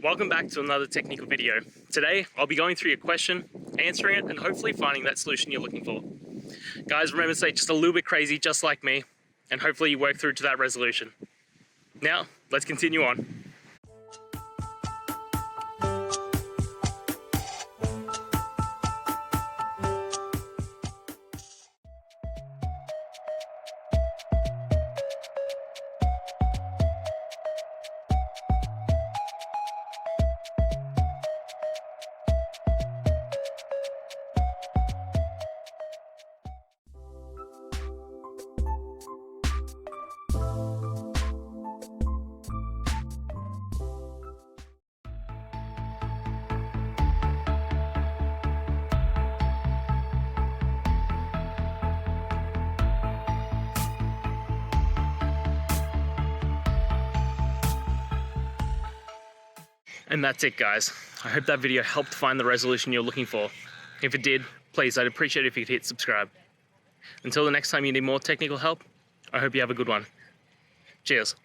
Welcome back to another technical video. Today, I'll be going through your question, answering it, and hopefully finding that solution you're looking for. Guys, remember to stay just a little bit crazy, just like me, and hopefully you work through to that resolution. Now, let's continue on. And that's it, guys. I hope that video helped find the resolution you're looking for. If it did, please, I'd appreciate it if you could hit subscribe. Until the next time you need more technical help, I hope you have a good one. Cheers.